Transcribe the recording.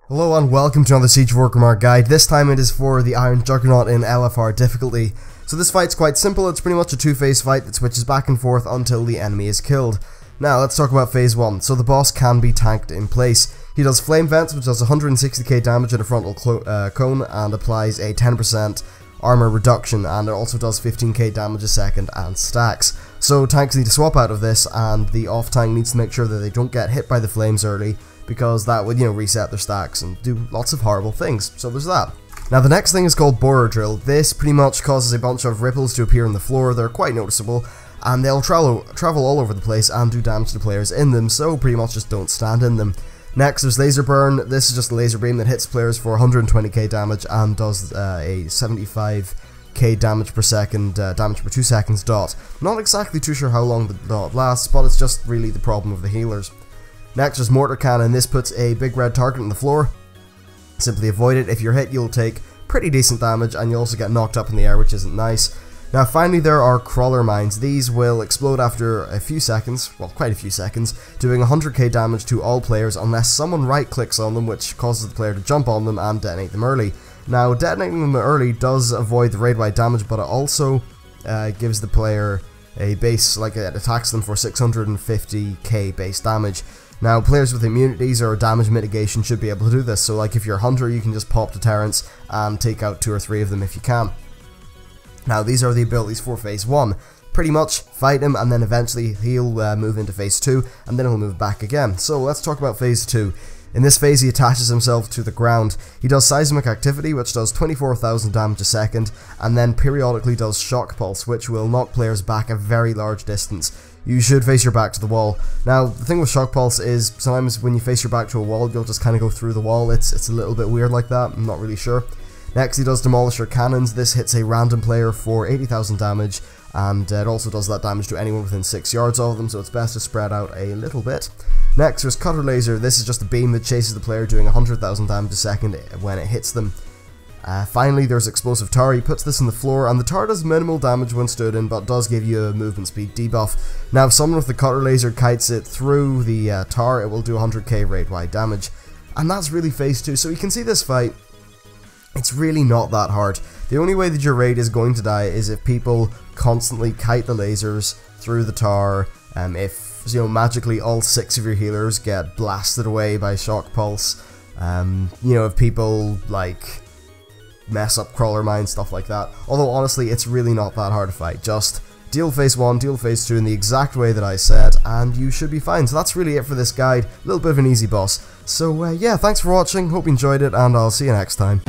Hello and welcome to another Siege of Orgrimmar guide. This time it is for the Iron Juggernaut in LFR difficulty. So this fight's quite simple. It's pretty much a two-phase fight that switches back and forth until the enemy is killed. Now let's talk about phase 1. So the boss can be tanked in place. He does flame vents, which does 160k damage in a frontal cone and applies a 10% armor reduction, and it also does 15k damage a second and stacks. So tanks need to swap out of this, and the off tank needs to make sure that they don't get hit by the flames early, because that would, reset their stacks and do lots of horrible things. So there's that. Now the next thing is called Borer Drill. This pretty much causes a bunch of ripples to appear on the floor. They're quite noticeable, and they'll travel all over the place and do damage to players in them, so pretty much just don't stand in them. Next there's Laser Burn. This is just a laser beam that hits players for 120k damage and does a 75k damage per second, damage per 2 seconds dot. Not exactly too sure how long the dot lasts, but it's just really the problem of the healers. Next is Mortar Cannon. This puts a big red target on the floor. Simply avoid it. If you're hit, you'll take pretty decent damage, and you also get knocked up in the air, which isn't nice. Now finally there are Crawler Mines. These will explode after a few seconds, well quite a few seconds, doing 100k damage to all players unless someone right clicks on them, which causes the player to jump on them and detonate them early. Now detonating them early does avoid the raid-wide damage, but it also gives the player a base, like it attacks them for 650k base damage. Now players with immunities or damage mitigation should be able to do this, so like if you're a hunter you can just pop deterrents and take out 2 or 3 of them if you can. Now these are the abilities for phase 1. Pretty much fight him, and then eventually he'll move into phase 2, and then he'll move back again. So let's talk about phase 2. In this phase he attaches himself to the ground. He does Seismic Activity, which does 24,000 damage a second, and then periodically does Shock Pulse, which will knock players back a very large distance. You should face your back to the wall. Now the thing with Shock Pulse is sometimes when you face your back to a wall you'll just kind of go through the wall. It's a little bit weird like that, I'm not really sure. Next he does Demolisher Cannons. This hits a random player for 80,000 damage, and it also does that damage to anyone within 6 yards of them, so it's best to spread out a little bit. Next there's Cutter Laser. This is just a beam that chases the player, doing 100,000 damage a second when it hits them. Finally there's Explosive Tar. He puts this in the floor, and the tar does minimal damage when stood in, but does give you a movement speed debuff. Now if someone with the Cutter Laser kites it through the tar, it will do 100k raid-wide damage. And that's really phase 2, so you can see this fight, it's really not that hard. The only way that your raid is going to die is if people constantly kite the lasers through the tar, if magically all 6 of your healers get blasted away by Shock Pulse, if people like mess up Crawler Mines, stuff like that. Although honestly it's really not that hard to fight. Just deal phase 1, deal phase 2 in the exact way that I said, and you should be fine. So that's really it for this guide. A little bit of an easy boss. So yeah, thanks for watching, hope you enjoyed it, and I'll see you next time.